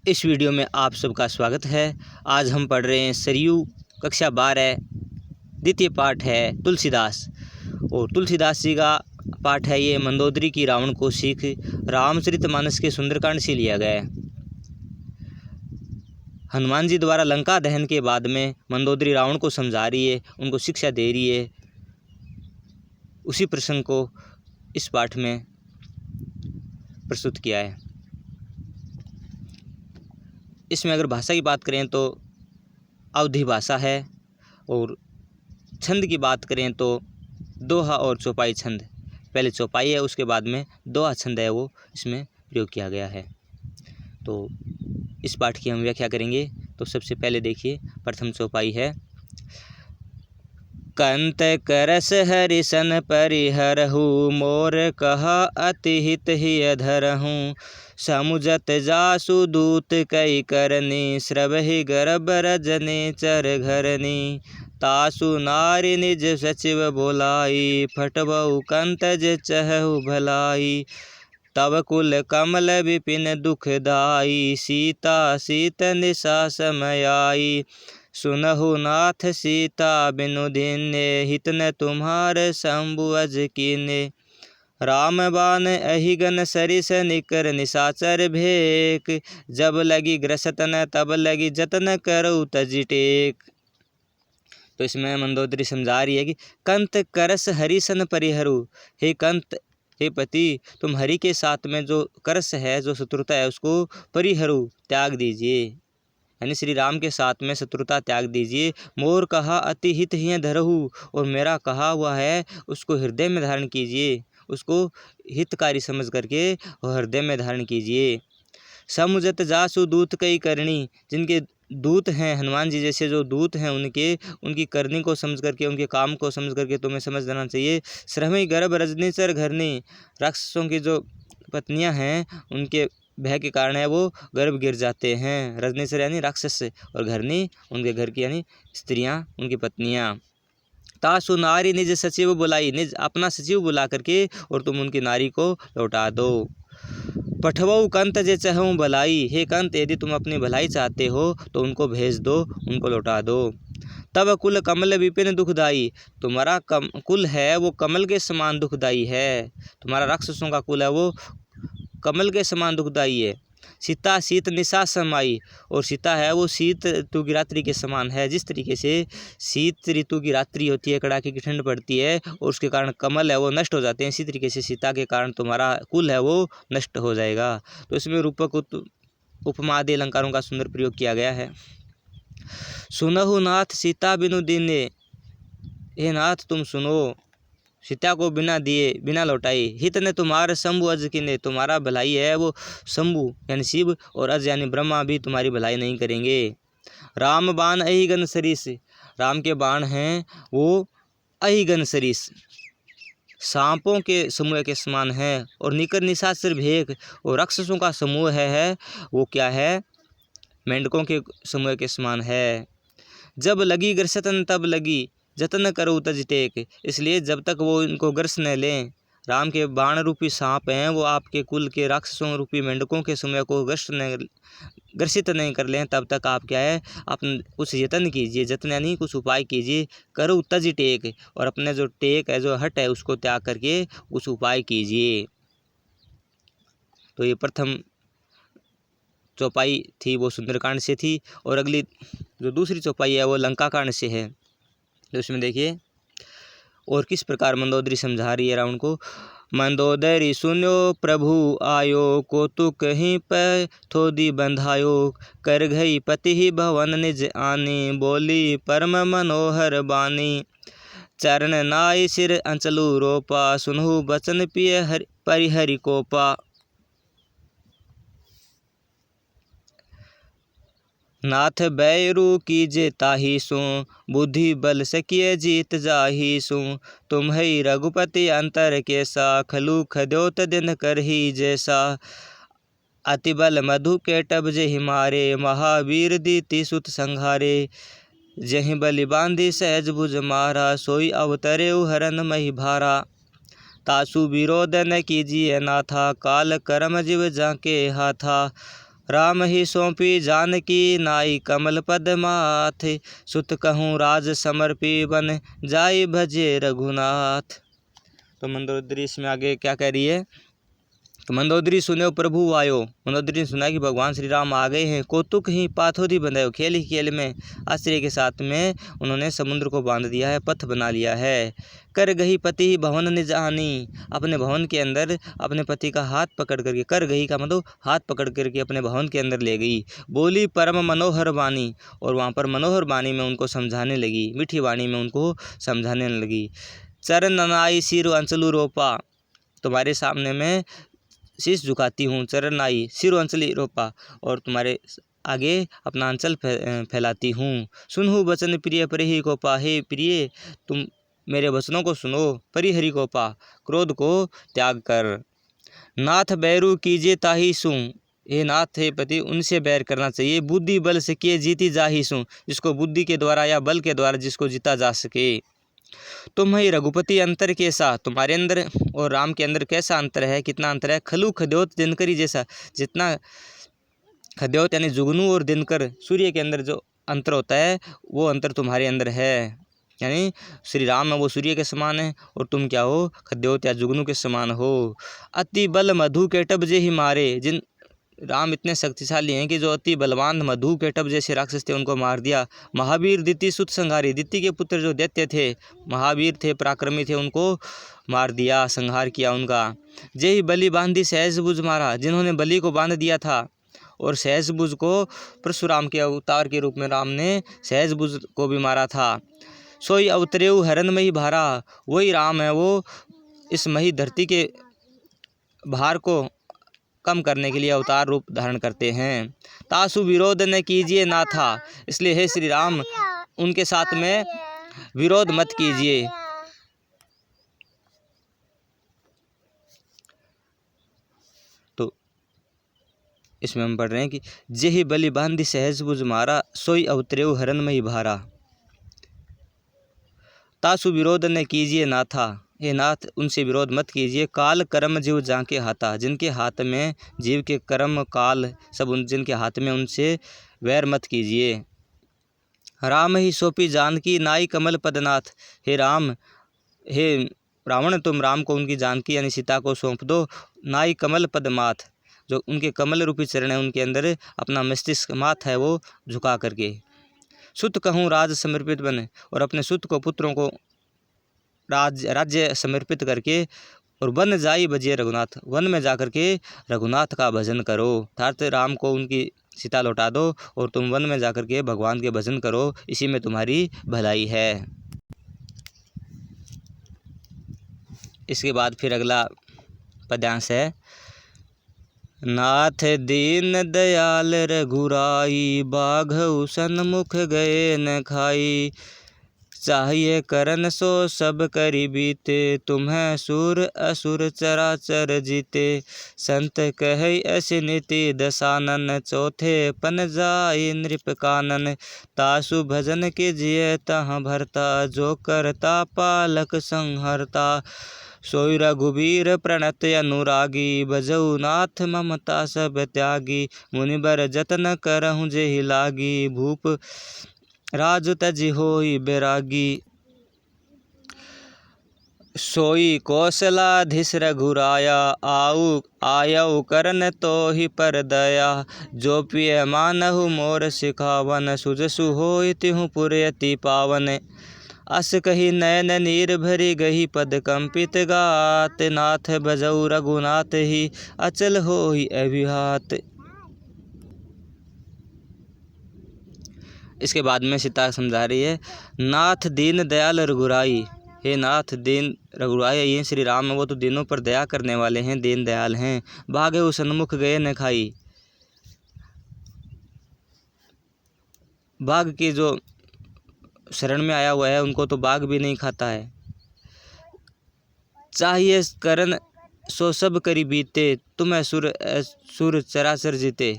इस वीडियो में आप सबका स्वागत है। आज हम पढ़ रहे हैं सरयू कक्षा 12 द्वितीय पाठ है तुलसीदास। और तुलसीदास जी का पाठ है ये मंदोदरी की रावण को सीख रामचरितमानस के सुंदरकांड से लिया गया है। हनुमान जी द्वारा लंका दहन के बाद में मंदोदरी रावण को समझा रही है, उनको शिक्षा दे रही है। उसी प्रसंग को इस पाठ में प्रस्तुत किया है। इसमें अगर भाषा की बात करें तो अवधी भाषा है, और छंद की बात करें तो दोहा और चौपाई छंद। पहले चौपाई है, उसके बाद में दोहा छंद है वो इसमें प्रयोग किया गया है। तो इस पाठ की हम व्याख्या करेंगे। तो सबसे पहले देखिए, प्रथम चौपाई है। कंत करस हरिसन परिहरहु मोर कहा अति हित ही धरहु समुझत जासु दूत कई करनी श्रवहि गर्भ रजनी चर घरनी तासु नारी निज सचिव बोलाई फटबहु कंत जे चहु भलाई तब कुल कमल विपिन दुखदाई सीता सीत निशा समयाई सुनहु नाथ सीता बिनु दीने हित न तुम्हार शंभु अज कीने राम बान अहिगन सरिस निकर निशाचर भेक जब लगी ग्रसतन तब लगी जतन करो तज टेक। तो इसमें मंदोदरी समझा रही है कि कंत करस हरिसन परिहरु, हे कंत, हे पति, तुम हरि के साथ में जो करस है, जो शत्रुता है, उसको परिहरु त्याग दीजिए, यानी श्री राम के साथ में शत्रुता त्याग दीजिए। मोर कहा अति हित ही धरहु, और मेरा कहा हुआ है उसको हृदय में धारण कीजिए, उसको हितकारी समझ करके हृदय में धारण कीजिए। समुझत जासु दूत कई करनी, जिनके दूत हैं हनुमान जी जैसे जो दूत हैं उनकी करनी को समझ करके, उनके काम को समझ करके तुम्हें समझ देना चाहिए। श्रमई गर्भ रजनीचर घरनी, राक्षसों की जो पत्नियां हैं उनके भय के कारण है वो गर्भ गिर जाते हैं। रजनीचर यानी राक्षस, और घरनी उनके घर की यानी स्त्रियां, उनकी पत्नियां। तासु नारी निज सचिव बुलाई, निज अपना सचिव बुला करके और तुम उनकी नारी को लौटा दो। पठवऊ कंत जे चहु भलाई, हे कंत, यदि तुम अपनी भलाई चाहते हो तो उनको भेज दो, उनको लौटा दो। तब कुल कमल विपिन दुखदाई, तुम्हारा कुल है वो कमल के समान दुखदाई है। तुम्हारा राक्षसों का कुल है वो कमल के समान दुखदाई है। सीता सीत निशा समाई, और सीता है वो शीत ऋतु की रात्रि के समान है। जिस तरीके से शीत ऋतु की रात्रि होती है, कड़ाके की ठंड पड़ती है और उसके कारण कमल है वो नष्ट हो जाते हैं, इसी तरीके से सीता के कारण तुम्हारा कुल है वो नष्ट हो जाएगा। तो इसमें रूपक उपमा आदि अलंकारों का सुंदर प्रयोग किया गया है। सुनहु नाथ सीता बिनु दीने, हे नाथ तुम सुनो, सीता को बिना दिए बिना लौटाए। हित ने तुम्हारे शंभु अज कीने, तुम्हारा भलाई है वो शंभु यानी शिव और अज यानी ब्रह्मा भी तुम्हारी भलाई नहीं करेंगे। राम बाण अहिगन सरिस, राम के बाण हैं वो अहिगन सरिस, सांपों के समूह के समान है। और निकर निशाचर भेक, और राक्षसों का समूह है वो क्या है, मेंढकों के समूह के समान है। जब लगी ग्रसतन तब लगी जतन करो तज टेक, इसलिए जब तक वो इनको ग्रस न लें, राम के बाण रूपी सांप हैं वो आपके कुल के राक्षसों रूपी मेंढकों के समय को ग्रसित नहीं कर लें, तब तक आप क्या है, आप कुछ यत्न कीजिए, जतन यानी कुछ उपाय कीजिए। करो तज टेक, और अपने जो टेक है, जो हट है, उसको त्याग करके कुछ उपाय कीजिए। तो ये प्रथम चौपाई थी वो सुंदरकांड से थी, और अगली जो दूसरी चौपाई है वो लंका कांड से है। तो इसमें देखिए और किस प्रकार मंदोदरी समझा रही है रावण को। मंदोदरी सुनो प्रभु आयो, कोतु कहीं पर थोदी बंधायो, कर गई पति ही भवन निज आनी, बोली परम मनोहर बानी, चरण नाई सिर अंचलु रोपा, सुनहु बचन पिय परिहरि कोपा। नाथ बैरू कीजे ताही सु, बुद्धि बल सकिय जीत जाही सु, तुम ही रघुपति अंतर केसा, खलु खद्योत दिन कर ही जैसा, अति बल मधु के टब जहि मारे, महावीर दीति सुत संघारे, जहि बलि बांधी सहज भुज मारा, सोई अवतरे हरन मही भारा, तासु विरोध न कीजिए नाथा, काल कर्म जीव जाके हाथा, राम ही सौंपी जानकी नाई कमल पद माथ। सुत कहूँ राज समर्पी बन जाई भजे रघुनाथ। तो मंदोदरी इसमें आगे क्या कह रही है? तो मंदोदरी सुने प्रभु आयो। मंदोदरी ने सुना कि भगवान श्री राम आ गए हैं। कौतुक ही पाथोदी बंधायो, खेल ही खेल में आश्चर्य के साथ में उन्होंने समुद्र को बांध दिया है, पथ बना लिया है। कर गही पति भवन निजानी, अपने भवन के अंदर अपने पति का हाथ पकड़ करके, कर गही का मतलब हाथ पकड़ करके अपने भवन के अंदर ले गई। बोली परम मनोहर वाणी, और वहाँ पर मनोहर वाणी में उनको समझाने लगी, मीठी वाणी में उनको समझाने लगी। चरण ननाई सिर अंचलू रोपा, तुम्हारे सामने में शीश झुकाती हूँ। चरण आई सिर अंचली रोपा, और तुम्हारे आगे अपना अंचल फैलाती हूँ। सुनहु वचन प्रिय परिहि को पा, हे प्रिय तुम मेरे वचनों को सुनो, परिहरि को पा, क्रोध को त्याग कर। नाथ बैरू कीजिए ताही सू, हे नाथ हे पति उनसे बैर करना चाहिए। बुद्धि बल से किए जीती जाही सू, जिसको बुद्धि के द्वारा या बल के द्वारा जिसको जीता जा सके। तुम ही रघुपति अंतर कैसा, तुम्हारे अंदर और राम के अंदर कैसा अंतर है, कितना अंतर है। खलु खद्योत दिनकरी जैसा, जितना खद्योत यानी जुगनू और दिनकर सूर्य के अंदर जो अंतर होता है वो अंतर तुम्हारे अंदर है। यानी श्री राम है वो सूर्य के समान है और तुम क्या हो, खद्योत या जुगनू के समान हो। अति बल मधु केटब जे ही मारे, जिन राम इतने शक्तिशाली हैं कि जो अति बलवान मधु केटब जैसे राक्षस थे उनको मार दिया। महावीर दिति सुत संहारी, दिति के पुत्र जो दैत्य थे, महावीर थे, पराक्रमी थे, उनको मार दिया, संहार किया उनका। जय ही बलि बांधी सहज बुझ मारा, जिन्होंने बलि को बांध दिया था और सहज बुझ को परशुराम के अवतार के रूप में राम ने सहज बुझ को भी मारा था। सोई अवतरेऊ हरन मही भारा, वही राम है वो इस मही धरती के भार को कम करने के लिए अवतार रूप धारण करते हैं। तासु विरोध न कीजिए नाथा, इसलिए हे श्री राम उनके साथ में विरोध मत कीजिए। तो इसमें हम पढ़ रहे हैं कि जेहि बलि बांधि सहज बुझ मारा, सोई अवतरेऊ हरन मही भारा। तासु विरोध न कीजिए नाथा, हे नाथ उनसे विरोध मत कीजिए। काल कर्म जीव जाके हाथा, जिनके हाथ में जीव के कर्म काल सब जिनके हाथ में, उनसे वैर मत कीजिए। राम ही सौंपी जानकी नाई कमल पदनाथ, हे राम हे रावण तुम राम को उनकी जानकी यानी सीता को सौंप दो। नाई कमल पदमाथ, जो उनके कमल रूपी चरण है उनके अंदर अपना मस्तिष्क माथ है वो झुका करके। सुत कहूँ राज समर्पित बने, और अपने सुत को पुत्रों को राज्य समर्पित करके, और वन जाई भजिए रघुनाथ, वन में जा कर के रघुनाथ का भजन करो। अर्थात राम को उनकी सीता लौटा दो और तुम वन में जा कर के भगवान के भजन करो, इसी में तुम्हारी भलाई है। इसके बाद फिर अगला पद्यांश है। नाथ दीन दयाल रघुराई, बाघउ सन्मुख गए न खाई। चाहिए करन सो सब करि बीते, तुम्हें सुर असुर चराचर जीते। संत कहै ऐसे नीति दशानन, चौथे पन जाई नृप कानन। तासु भजन कीजिए तहाँ भरता, जो करता पालक संहरता। सोई रघुबीर प्रणत अनुरागी, भजऊ नाथ ममता सब त्यागी। मुनिबर जतन करहु जेहि लागी, भूप राज तजि होई बैरागी। सोई कौशलाधीश रघुराया, आयऊ करन तो ही पर दया। जो पिय मानहु मोर सिखावन, सुजसु होई तिहु पुर अति पावन। अस कही नयन नीर भरी गही, पद कंपित गात। नाथ भजऊ रघुनाथ ही, अचल होई अभिहात। इसके बाद में सीता समझा रही है। नाथ दीन दयाल रघुराई, हे नाथ दीन रघुराई ये श्री राम है वो तो दीनों पर दया करने वाले हैं, दीन दयाल हैं। भागे उस सन्मुख गए न खाई, बाघ की जो शरण में आया हुआ है उनको तो बाघ भी नहीं खाता है। चाहिए करन सो सब करी बीते, तुम्हें सुर चराचर जीते।